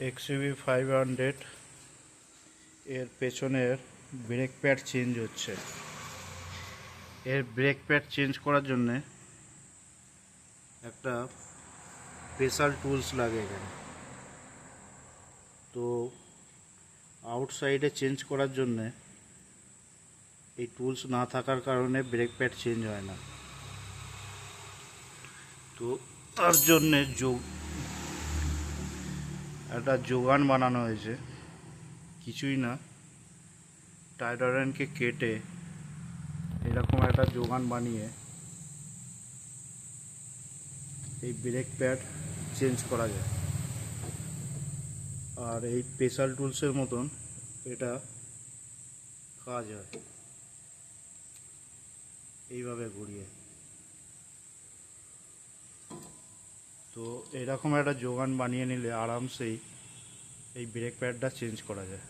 XUV500 এর পেছনের brake pad change হচ্ছে। এর ব্রেক প্যাড চেঞ্জ করার জন্যে একটা স্পেশাল টুলস লাগে এখানে। তো আউটসাইডে চেঞ্জ করার জন্যে এই টুলস না থাকার কারণে ব্রেক প্যাড চেঞ্জ হয় না। তো তার জন্যে একটা যোগান বানানো হয়েছে, কিছুই না, টাইটারিয়ানকে কেটে এরকম একটা যোগান বানিয়ে এই ব্রেক প্যাড চেঞ্জ করা যায়। আর এই স্পেশাল টুলসের মতন এটা কাজ হয় এইভাবে ঘুরিয়ে। তো এরকম একটা যোগান বানিয়ে নিলে আরামসেই এই ব্রেক প্যাডটা চেঞ্জ করা যায়।